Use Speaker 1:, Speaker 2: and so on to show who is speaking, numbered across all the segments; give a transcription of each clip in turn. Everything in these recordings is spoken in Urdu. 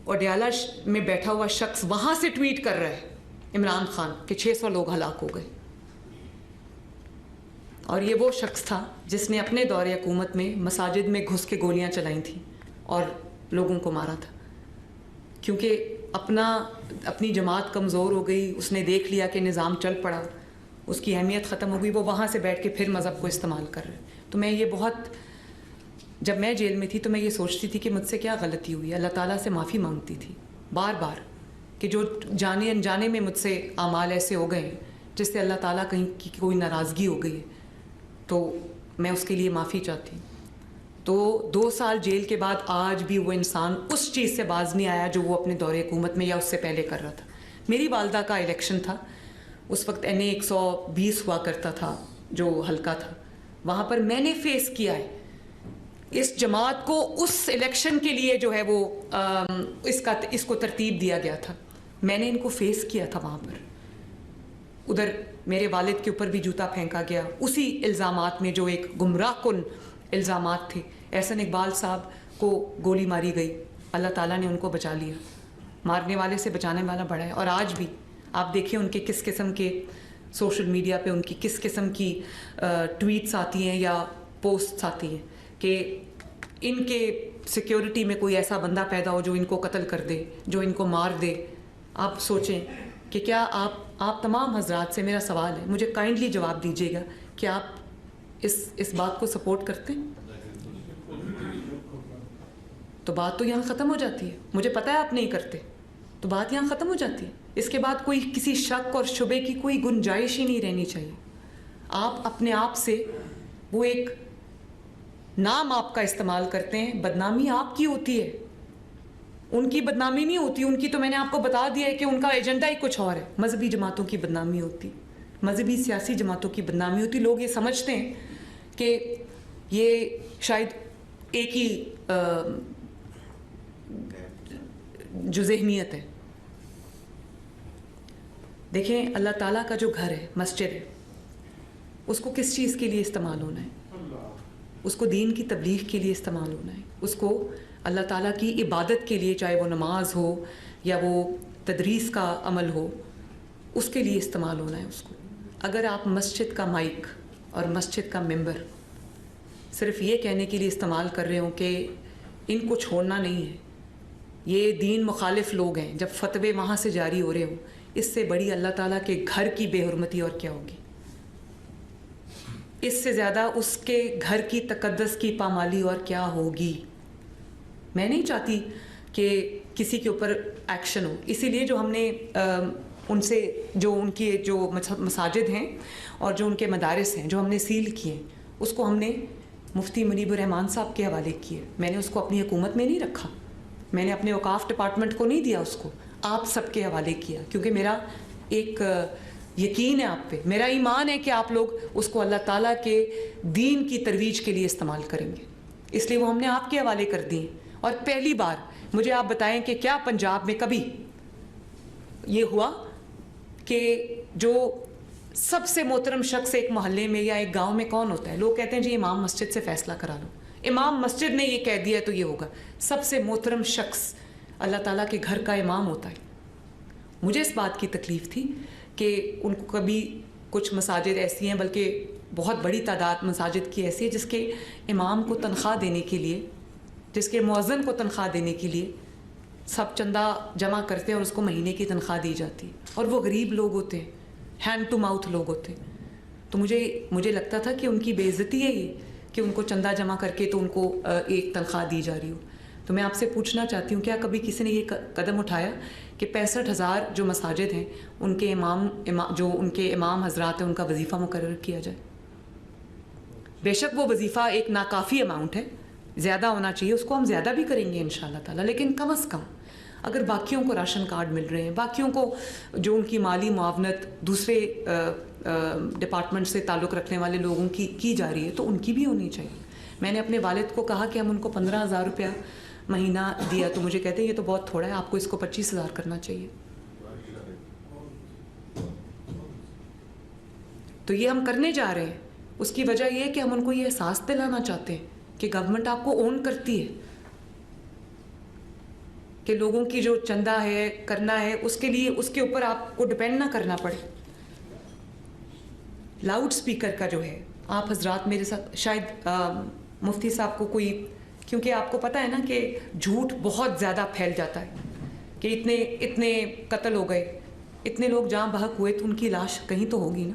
Speaker 1: اوڈیالہ میں بیٹھا ہوا شخص وہاں سے ٹویٹ کر رہا ہے عمران خان کہ 600 لوگ ہلاک ہو گئے. اور یہ وہ شخص تھا جس نے اپنے دور حکومت میں مساجد میں گھس کے گولیاں چلائی تھیں اور لوگوں کو مارا تھا. کیونکہ اپنی جماعت کمزور ہو گئی, اس نے دیکھ لیا کہ نظام چل پڑا, اس کی اہمیت ختم ہو گئی, وہ وہاں سے بیٹھ کے پھر مذہب کو استعمال کر رہے. تو میں یہ جب میں جیل میں تھی تو میں یہ سوچتی تھی کہ مجھ سے کیا غلطی ہوئی. اللہ تعالیٰ سے معافی مانگتی تھی بار بار کہ جو جانے انجانے میں مجھ سے اعمال ایسے ہو گئے جس سے اللہ تعالیٰ کہیں کی کوئی ناراضگی ہو گئی ہے, تو میں اس کے لیے معافی چاہتی ہوں. تو 2 سال جیل کے بعد آج بھی وہ انسان اس چیز سے باز نہیں آیا جو وہ اپنے دور حکومت میں یا اس سے پہلے کر رہا تھا. میری والدہ کا الیکشن تھا, اس وقت NA 120 ہوا کرتا تھا جو حلقہ تھا, وہاں پر میں نے فیس کیا ہے اس جماعت کو. اس الیکشن کے لیے جو ہے وہ اس کو ترتیب دیا گیا تھا, میں نے ان کو فیس کیا تھا وہاں پر. ادھر میرے والد کے اوپر بھی جوتا پھینکا گیا اسی الزامات میں جو ایک گمراہ کن الزامات تھے. احسن اقبال صاحب کو گولی ماری گئی, اللہ تعالیٰ نے ان کو بچا لیا. مارنے والے سے بچانے والا بڑا ہے. اور آج بھی آپ دیکھیں ان کے کس قسم کے سوشل میڈیا پہ ان کی کس قسم کی ٹویٹس آتی ہیں یا پوسٹس آتی ہیں کہ ان کے سیکیورٹی میں کوئی ایسا بندہ پیدا ہو جو ان کو قتل کر دے, جو ان کو مار دے. آپ سوچیں کہ کیا آپ تمام حضرات سے میرا سوال ہے, مجھے کائنڈلی جواب دیجیے گا کہ آپ اس بات کو سپورٹ کرتے ہیں؟ تو بات تو یہاں ختم ہو جاتی ہے. مجھے پتہ ہے آپ نہیں کرتے, تو بات یہاں ختم ہو جاتی ہے. اس کے بعد کوئی کسی شک اور شبے کی کوئی گنجائش ہی نہیں رہنی چاہیے. آپ اپنے آپ سے وہ ایک نام آپ کا استعمال کرتے ہیں, بدنامی آپ کی ہوتی ہے, ان کی بدنامی نہیں ہوتی. ان کی تو میں نے آپ کو بتا دیا ہے کہ ان کا ایجنڈا ہی کچھ اور ہے. مذہبی جماعتوں کی بدنامی ہوتی, مذہبی سیاسی جماعتوں کی بدنامی ہوتی. لوگ یہ سمجھتے ہیں کہ یہ شاید ایک ہی جو ذہنیت ہے. دیکھیں اللہ تعالیٰ کا جو گھر ہے, مسجد ہے, اس کو کس چیز کے لیے استعمال ہونا ہے؟ اس کو دین کی تبلیغ کے لیے استعمال ہونا ہے. اس کو اللہ تعالیٰ کی عبادت کے لیے, چاہے وہ نماز ہو یا وہ تدریس کا عمل ہو, اس کے لیے استعمال ہونا ہے اس کو. اگر آپ مسجد کا مائک اور مسجد کا ممبر صرف یہ کہنے کے لیے استعمال کر رہے ہوں کہ ان کو چھوڑنا نہیں ہے, یہ دین مخالف لوگ ہیں, جب فتوے وہاں سے جاری ہو رہے ہوں, اس سے بڑی اللہ تعالیٰ کے گھر کی بے حرمتی اور کیا ہوگی؟ اس سے زیادہ اس کے گھر کی تقدس کی پامالی اور کیا ہوگی؟ میں نہیں چاہتی کہ کسی کے اوپر ایکشن ہو. اسی لیے جو ہم نے ان سے جو ان کی جو مساجد ہیں اور جو ان کے مدارس ہیں جو ہم نے سیل کیے ہیں, اس کو ہم نے مفتی منیب الرحمان صاحب کے حوالے کیے. میں نے اس کو اپنی حکومت میں نہیں رکھا, میں نے اپنے اوقاف ڈپارٹمنٹ کو نہیں دیا, اس کو آپ سب کے حوالے کیا, کیونکہ میرا ایک یقین ہے آپ پہ, میرا ایمان ہے کہ آپ لوگ اس کو اللہ تعالیٰ کے دین کی ترویج کے لیے استعمال کریں گے. اس لیے وہ ہم نے آپ کے حوالے کر دی. اور پہلی بار مجھے آپ بتائیں کہ کیا پنجاب میں کبھی یہ ہوا کہ جو سب سے محترم شخص ایک محلے میں یا ایک گاؤں میں کون ہوتا ہے؟ لوگ کہتے ہیں جی امام مسجد سے فیصلہ کرا لو, امام مسجد نے یہ کہہ دیا تو یہ ہوگا. سب سے محترم شخص اللہ تعالیٰ کے گھر کا امام ہوتا ہے. مجھے اس بات کی تکلیف تھی کہ ان کو کبھی کچھ مساجد ایسی ہیں, بلکہ بہت بڑی تعداد مساجد کی ایسی ہے جس کے امام کو تنخواہ دینے کے لیے, جس کے مؤذن کو تنخواہ دینے کے لیے سب چندہ جمع کرتے ہیں اور اس کو مہینے کی تنخواہ دی جاتی ہے, اور وہ غریب لوگ ہوتے ہیں, ہینڈ ٹو ماؤتھ لوگ ہوتے ہیں. تو مجھے لگتا تھا کہ ان کی بے عزتی ہے یہ کہ ان کو چندہ جمع کر کے تو ان کو ایک تنخواہ دی جا رہی ہو. تو میں آپ سے پوچھنا چاہتی ہوں, کیا کبھی کسی نے یہ قدم اٹھایا کہ 65,000 جو مساجد ہیں ان کے جو ان کے امام حضرات ہیں ان کا وظیفہ مقرر کیا جائے؟ بے شک وہ وظیفہ ایک ناکافی اماؤنٹ ہے, زیادہ ہونا چاہیے, اس کو ہم زیادہ بھی کریں گے انشاءاللہ تعالیٰ, لیکن کم از کم اگر باقیوں کو راشن کارڈ مل رہے ہیں, باقیوں کو جو ان کی مالی معاونت دوسرے ڈپارٹمنٹ سے تعلق رکھنے والے لوگوں کی جا رہی ہے, تو ان کی بھی ہونی چاہیے. میں نے اپنے والد کو کہا کہ ہم ان کو 15,000 روپیہ مہینہ دیا, تو مجھے کہتے ہیں یہ تو بہت تھوڑا ہے, آپ کو اس کو 25,000 کرنا چاہیے. تو یہ ہم کرنے جا رہے ہیں. اس کی وجہ یہ ہے کہ ہم ان کو یہ احساس دلانا چاہتے ہیں کہ گورنمنٹ آپ کو اون کرتی ہے. کہ لوگوں کی جو چندہ ہے کرنا ہے اس کے لیے اس کے اوپر آپ کو ڈپینڈ نہ کرنا پڑے. لاؤڈ سپیکر کا جو ہے آپ حضرات میرے ساتھ شاید مفتی صاحب کو کوئی, کیونکہ آپ کو پتہ ہے نا کہ جھوٹ بہت زیادہ پھیل جاتا ہے کہ اتنے قتل ہو گئے, اتنے لوگ جاں بحق ہوئے تو ان کی لاش کہیں تو ہوگی نا,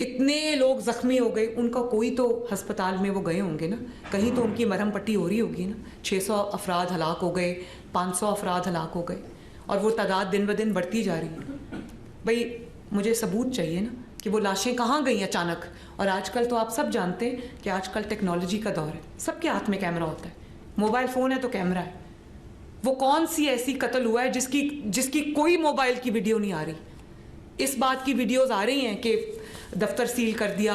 Speaker 1: اتنے لوگ زخمی ہو گئے ان کا کوئی تو ہسپتال میں وہ گئے ہوں گے نا, کہیں تو ان کی مرہم پٹی ہو رہی ہوگی نا. 600 افراد ہلاک ہو گئے, 500 افراد ہلاک ہو گئے اور وہ تعداد دن بدن بڑھتی جا رہی ہے. بھئی مجھے ثبوت چاہیے نا کہ وہ لاشیں کہاں گئیں اچانک. اور آج کل تو آپ سب جانتے ہیں کہ آج کل ٹیکنالوجی کا دور ہے, سب کے ہاتھ میں کیمرہ ہوتا ہے, موبائل فون ہے تو کیمرہ ہے. وہ کون سی ایسی قتل ہوا ہے جس کی کوئی موبائل کی ویڈیو نہیں آ رہی. اس بات کی ویڈیوز آ رہی ہیں کہ دفتر سیل کر دیا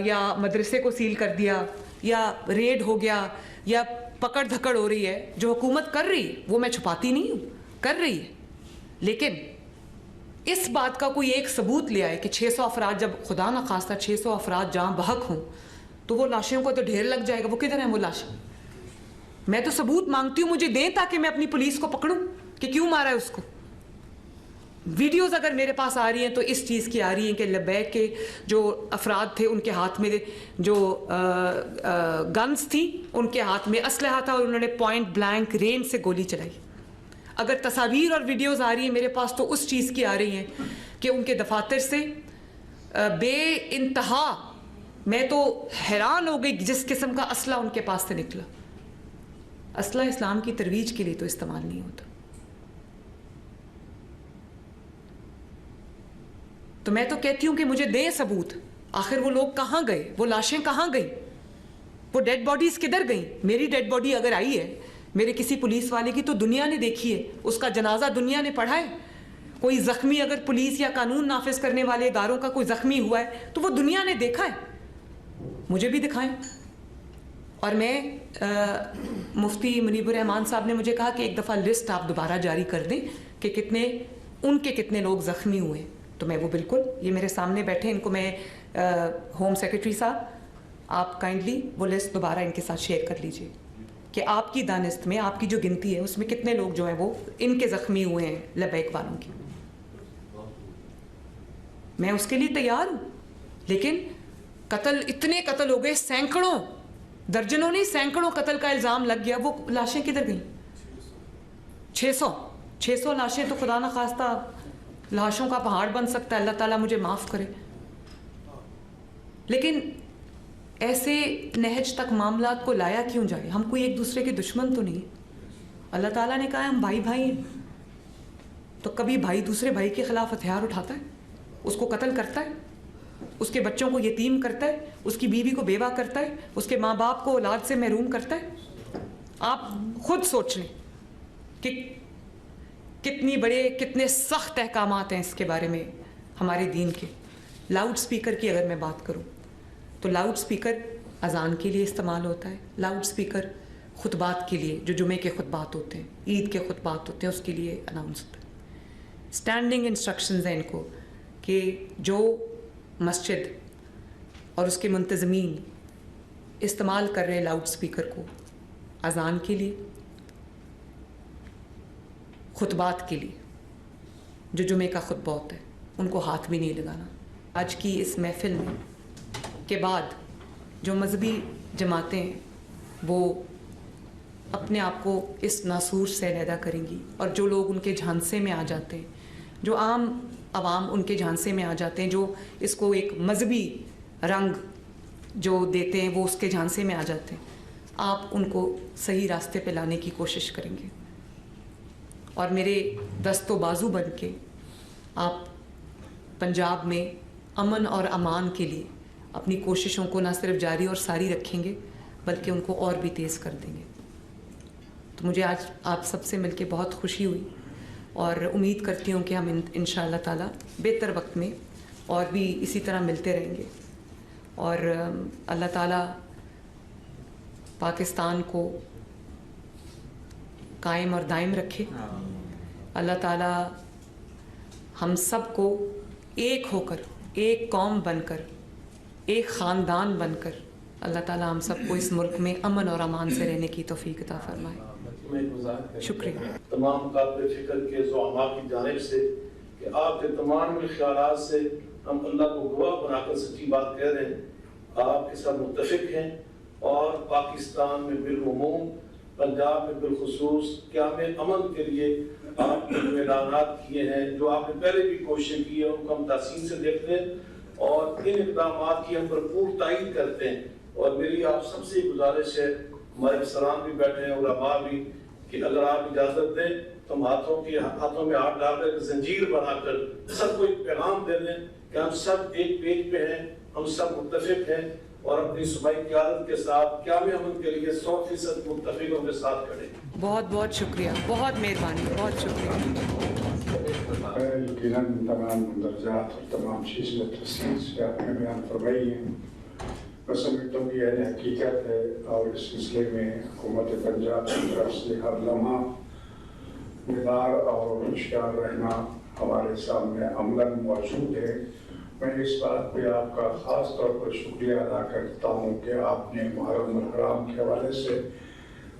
Speaker 1: یا مدرسے کو سیل کر دیا یا ریڈ ہو گیا یا پکڑ دھکڑ ہو رہی ہے. جو حکومت کر رہی ہے وہ میں چھپاتی نہیں ہوں, کر رہی ہے, لیکن اس بات کا کوئی ایک ثبوت لے آئے کہ 600 افراد, جب خدا نہ خواستہ 600 افراد جہاں بحق ہوں تو وہ لاشوں کو تو ڈھیر لگ جائے گا. وہ کدھر ہیں وہ لاشیں؟ میں تو ثبوت مانگتی ہوں, مجھے دیں تاکہ میں اپنی پولیس کو پکڑوں کہ کیوں مارا ہے اس کو. ویڈیوز اگر میرے پاس آ رہی ہیں تو اس چیز کی آ رہی ہیں کہ لبیک کے جو افراد تھے ان کے ہاتھ میں جو گنز تھی, ان کے ہاتھ میں اسلحہ تھا اور انہوں نے پوائنٹ بلینک رینج سے گولی چلائی. اگر تصاویر اور ویڈیوز آ رہی ہیں میرے پاس تو اس چیز کی آ رہی ہیں کہ ان کے دفاتر سے بے انتہا, میں تو حیران ہو گئی جس قسم کا اسلحہ ان کے پاس سے نکلا. اسلحہ اسلام کی ترویج کے لیے تو استعمال نہیں ہوتا. تو میں تو کہتی ہوں کہ مجھے دیں ثبوت, آخر وہ لوگ کہاں گئے, وہ لاشیں کہاں گئیں, وہ ڈیڈ باڈیز کدھر گئیں. میری ڈیڈ باڈی اگر آئی ہے, میرے کسی پولیس والے کی, تو دنیا نے دیکھی ہے, اس کا جنازہ دنیا نے پڑھا ہے. کوئی زخمی اگر پولیس یا قانون نافذ کرنے والے اداروں کا کوئی زخمی ہوا ہے تو وہ دنیا نے دیکھا ہے, مجھے بھی دکھائیں. اور میں مفتی منیب الرحمان صاحب نے مجھے کہا کہ ایک دفعہ لسٹ آپ دوبارہ جاری کر دیں کہ کتنے لوگ زخمی ہوئے. تو میں وہ بالکل, یہ میرے سامنے بیٹھے, ان کو میں ہوم سیکرٹری صاحب آپ کائنڈلی وہ لسٹ دوبارہ ان کے ساتھ شیئر کر لیجئے کہ آپ کی دانست میں, آپ کی جو گنتی ہے اس میں کتنے لوگ جو ہیں وہ ان کے زخمی ہوئے ہیں لبیک والوں کی. میں اس کے لیے تیار ہوں, لیکن اتنے قتل ہو گئے, سینکڑوں, درجنوں نہیں سینکڑوں قتل کا الزام لگ گیا, وہ لاشیں کدھر گئیں؟ 600 لاشیں تو خدا نہ خواستہ لاشوں کا پہاڑ بن سکتا ہے, اللہ تعالیٰ مجھے معاف کرے. لیکن ایسے نہج تک معاملات کو لایا کیوں جائے؟ ہم کوئی ایک دوسرے کے دشمن تو نہیں. اللہ تعالیٰ نے کہا ہے ہم بھائی ہیں, تو کبھی بھائی دوسرے بھائی کے خلاف ہتھیار اٹھاتا ہے, اس کو قتل کرتا ہے, اس کے بچوں کو یتیم کرتا ہے, اس کی بیوی کو بیوہ کرتا ہے, اس کے ماں باپ کو اولاد سے محروم کرتا ہے. آپ خود سوچ لیں کہ کتنے سخت احکامات ہیں اس کے بارے میں ہمارے دین کے. لاؤڈ سپیکر کی اگر میں بات کروں تو لاؤڈ سپیکر اذان کے لیے استعمال ہوتا ہے, لاؤڈ سپیکر خطبات کے لیے, جو جمعے کے خطبات ہوتے ہیں, عید کے خطبات ہوتے ہیں, اس کے لیے اناؤنس ہوتا ہے. اسٹینڈنگ انسٹرکشنز ہیں ان کو کہ جو مسجد اور اس کے منتظمین استعمال کر رہے لاؤڈ سپیکر کو اذان کے لیے, خطبات کے لیے, جو جمعے کا خطبہ ہوتا ہے, ان کو ہاتھ بھی نہیں لگانا. آج کی اس محفل میں کے بعد جو مذہبی جماعتیں وہ اپنے آپ کو اس ناسور سے علیحدہ کریں گی, اور جو لوگ ان کے جھانسے میں آ جاتے ہیں, جو عام عوام ان کے جھانسے میں آ جاتے ہیں, جو اس کو ایک مذہبی رنگ جو دیتے ہیں وہ اس کے جھانسے میں آ جاتے ہیں, آپ ان کو صحیح راستے پہ لانے کی کوشش کریں گے. اور میرے دست و بازو بن کے آپ پنجاب میں امن اور امان کے لیے اپنی کوششوں کو نہ صرف جاری اور ساری رکھیں گے بلکہ ان کو اور بھی تیز کر دیں گے. تو مجھے آج آپ سب سے مل کے بہت خوشی ہوئی, اور امید کرتی ہوں کہ ہم انشاء اللہ تعالیٰ بہتر وقت میں اور بھی اسی طرح ملتے رہیں گے. اور اللہ تعالیٰ پاکستان کو قائم اور دائم رکھے. اللہ تعالیٰ ہم سب کو ایک ہو کر, ایک قوم بن کر, ایک خاندان بن کر اللہ تعالیٰ ہم سب کو اس ملک میں امن اور امان سے رہنے کی توفیق عطا فرمائے.
Speaker 2: میں گزار کریں.
Speaker 1: شکریہ.
Speaker 3: تمام قابل فکر کے زعماء کی جانب سے کہ آپ کے تمام خیالات سے ہم اللہ کو گواہ بنا کر سچی بات کہہ رہے ہیں. آپ کے ساتھ متفق ہیں اور پاکستان میں بالعموم، پنجاب میں بالخصوص قیام امن کے لیے آپ نے جو اعلانات کیے ہیں، جو آپ نے پہلے بھی کوششیں کی ہیں، ان کو ہم تحسین سے دیکھتے ہیں اور ان اقدامات کی ہم بھرپور تائید کرتے ہیں. اور میری آپ سب سے گزارش ہے، ہمارے افسران بھی بیٹھے ہیں، علماء بھی، کہ اگر آپ اجازت دیں تو ہم ہاتھوں میں ہاتھ ڈال کر ایک زنجیر بنا کر سب کو ایک پیغام دے دیں کہ ہم سب ایک پیج پہ ہیں، ہم سب متفق ہیں اور اپنی صوبائی قیادت کے ساتھ قیام امن کے لیے 100% متفقوں کے ساتھ کھڑے.
Speaker 1: بہت بہت شکریہ، بہت مہربانی، بہت شکریہ.
Speaker 4: یقیناً تمام مندرجات اور تمام چیزیں تفصیل سے آپ نے بیان فرمائی ہیں. میں سمجھتا ہوں کہ یہ حقیقت ہے اور اس سلسلے میں حکومت پنجاب کی طرف سے ہر لمحہ بیدار اور ہوشیار رہنا ہمارے سامنے عملاً موجود ہے. میں اس بات پہ آپ کا خاص طور پر شکریہ ادا کرتا ہوں کہ آپ نے محرم الحرام کے حوالے سے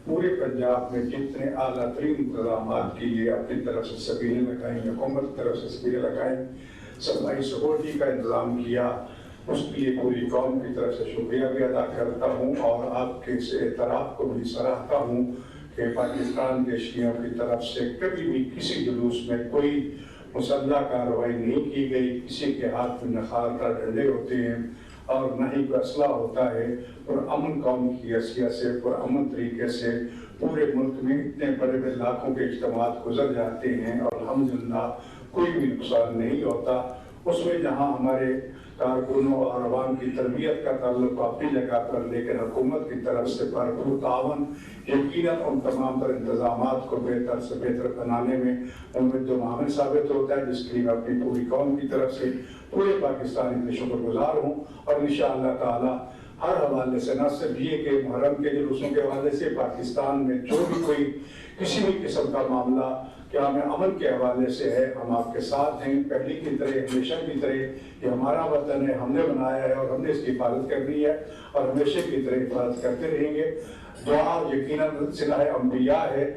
Speaker 4: پورے پنجاب میں جتنے اعلیٰ ترین انتظامات کے لیے اپنی طرف سے سبیلیں لگائیں، حکومت کی طرف سے سبیلیں لگائیں، صفائی سیکورٹی کا انتظام کیا. اس کے لیے پوری قوم کی طرف سے شکریہ بھی ادا کرتا ہوں اور آپ کے اس اعتراف کو بھی سراہتا ہوں کہ پاکستان کے شیعوں کی طرف سے کبھی بھی کسی جلوس میں کوئی مسلح کارروائی نہیں کی گئی. کسی کے ہاتھ میں نہ خاردار ڈنڈے ہوتے ہیں اور نہ ہی کوئی اسلحہ ہوتا ہے. پرامن قوم کی حیثیت سے پرامن طریقے سے پورے ملک میں اتنے بڑے بڑے لاکھوں کے اجتماعات گزر جاتے ہیں اور الحمدللہ کوئی بھی نقصان نہیں ہوتا. اس میں جہاں ہمارے کارکنوں اور عوام کی تربیت کا تعلق اپنی جگہ پر، لیکن حکومت کی طرف سے بھرپور تعاون یقیناً ان تمام تر انتظامات کو بہتر سے بہتر بنانے میں ممد و معاون ثابت ہوتا ہے، جس کے لیے میں اپنی پوری قوم کی طرف سے پورے پاکستانی کے شکر گزار ہوں. اور انشاءاللہ تعالی ہر حوالے سے، نہ صرف یہ کہ محرم کے جلوسوں کے حوالے سے، پاکستان میں جو بھی کوئی کسی بھی قسم کا معاملہ قیام امن کے حوالے سے ہے، ہم آپ کے ساتھ ہیں. پہلی کی طرح، ہمیشہ کی طرح. یہ ہمارا وطن ہے، ہم نے بنایا ہے اور ہم نے اس کی حفاظت کرنی ہے اور ہمیشہ کی طرح حفاظت کرتے رہیں گے. دعا یقیناً صلہ انبیاء ہے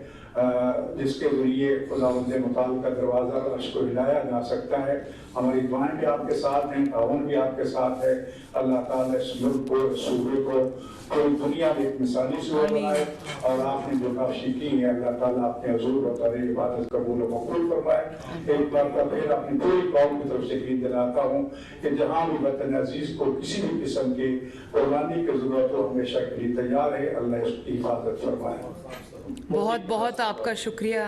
Speaker 4: جس کے ذریعے خداوند متعال کا دروازہ عرش کو ہلایا جا سکتا ہے. ہماری دعائیں بھی آپ کے ساتھ ہیں، تعاون بھی آپ کے ساتھ ہے. اللہ تعالیٰ اس ملک کو، اس صوبے کو پوری دنیا میں ایک مثالی صورت بنائے اور آپ نے جو کاشی کی ہے اللہ تعالیٰ اپنے حضور اور تعالیٰ عبادت قبول و مقبول فرمائے. ایک بار کا پھر اپنی پوری قوم کی طرف سے عید دلاتا ہوں کہ جہاں بھی وطن عزیز کو کسی بھی قسم کی قربانی کی ضرورت ہو، ہمیشہ کے لیے تیار ہے. اللہ اس کی حفاظت فرمائے.
Speaker 1: بہت بہت آپ کا شکریہ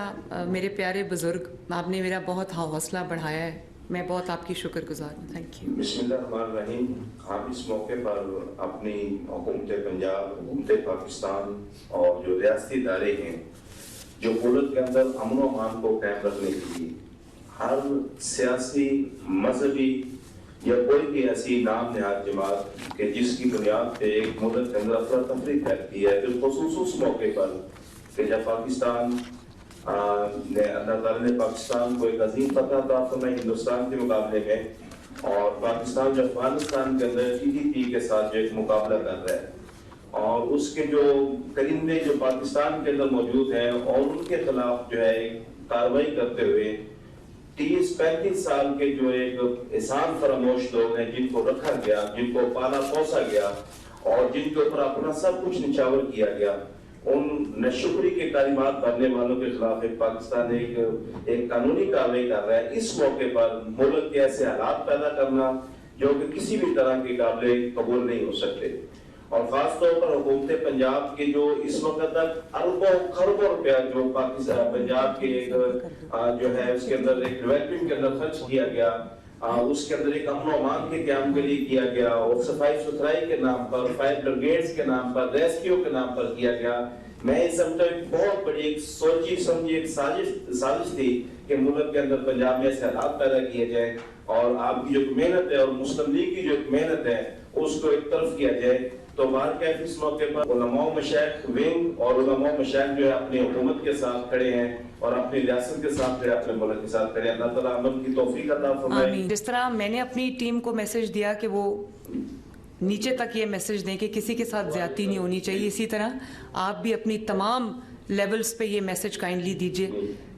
Speaker 1: میرے پیارے بزرگ. آپ نے میرا بہت حوصلہ بڑھایا ہے. میں بہت آپ کی شکر گزار ہوں. Thank you.
Speaker 5: بسم اللہ الرحمن الرحیم. آپ اس موقع پر اپنی حکومت پنجاب، حکومت پاکستان اور جو ریاستی ادارے ہیں جو ملک کے اندر امن و امان کو قائم رکھنے کے لیے ہر سیاسی، مذہبی یا کوئی بھی ایسی نام نہاد جماعت کہ جس کی بنیاد پہ ایک ملک کے اندر افراتفری پھیلتی ہے، بالخصوص اس موقع پر کہ جب پاکستان اللہ تعالیٰ نے پاکستان کو ایک عظیم فتح عطا فرمائی ہندوستان کے مقابلے میں، اور پاکستان جو افغانستان کے اندر TTP کے ساتھ جو ایک مقابلہ کر رہا ہے اور اس کے جو کرندے جو پاکستان کے اندر موجود ہیں اور ان کے خلاف جو ہے ایک کارروائی کرتے ہوئے 30-35 سال کے جو ایک احسان فراموش لوگ ہیں جن کو رکھا گیا، جن کو پالا پوسا گیا اور جن کے اوپر اپنا سب کچھ نچھاور کیا گیا، ان ناشکری کے کلمات پڑھنے والوں کے خلاف ایک پاکستان ایک قانونی کارروائی کر رہا ہے. اس موقع پر ملک کے ایسے حالات پیدا کرنا جو کہ کسی بھی طرح کے قابل قبول نہیں ہو سکتے، اور خاص طور پر حکومت پنجاب کے جو اس وقت تک اربوں خربوں روپیہ جو پاکستان پنجاب کے جو ہے اس کے اندر ایک ڈیولپمنٹ کے اندر خرچ کیا گیا، اس کے اندر ایک امن و امان کے قیام کے لیے کیا گیا اور صفائی ستھرائی کے نام پر، فائر بریگیڈز کے نام پر، ریسکیو کے نام پر کیا گیا. میں یہ سمجھتا ہوں بہت بڑی ایک سوچی سمجھی ایک سازش تھی کہ ملک کے اندر پنجاب میں ایسے حالات پیدا کیے جائیں اور آپ کی جو محنت ہے اور مسلم لیگ کی جو محنت ہے اس کو ایک طرف کیا جائے. تو بہرکیف اس موقع پر علماء و مشائخ ونگ اور علماء و مشائخ جو ہے اپنی حکومت کے ساتھ کھڑے ہیں اور اپنی ریاست کے ساتھ کھڑے، اپنے ملک کے ساتھ کھڑے. اللہ تعالیٰ عمل کی توفیق عطا فرمائے.
Speaker 1: آمین. جس طرح میں نے اپنی ٹیم کو میسج دیا کہ وہ نیچے تک یہ میسج دیں کہ کسی کے ساتھ زیادتی نہیں ہونی چاہیے، اسی طرح آپ بھی اپنی تمام لیولز پہ یہ میسج کائنڈلی دیجیے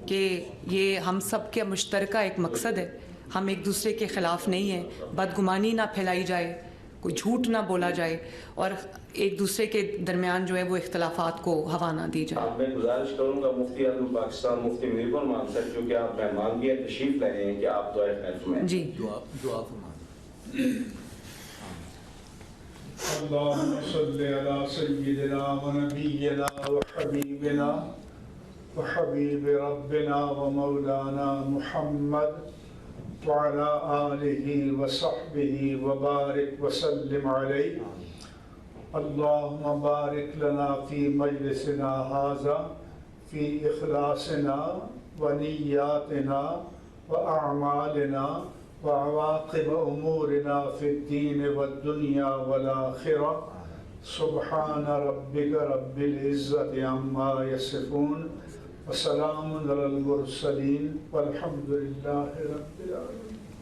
Speaker 1: کہ یہ ہم سب کا مشترکہ ایک مقصد ہے. ہم ایک دوسرے کے خلاف نہیں ہیں. بدگمانی نہ پھیلائی جائے, کوئی جھوٹ نہ بولا جائے, اور ایک دوسرے کے درمیان جو ہے وہ اختلافات کو ہوا نہ دی جائے.
Speaker 5: میں گزارش کروں گا مفتی اعظم پاکستان مفتی منیب الرحمان صاحب, کیونکہ آپ مہمان بھی ہیں, تشریف لائے ہیں, کہ آپ دعائے خیر فرمائیں.
Speaker 1: جی
Speaker 2: دعا فرمائیں.
Speaker 4: اللهم صل على سيدنا ونبينا وحبيبنا وحبيب ربنا ومولانا محمد وعلى آله وصحبه وبارك وسلم عليه. اللهم بارك لنا في مجلسنا هذا في إخلاصنا ونياتنا وأعمالنا وعواقب أمورنا في الدين والدنيا والآخرة. سبحان ربك رب العزة عما يصفون وسلام على المرسلين والحمد لله رب العالمين.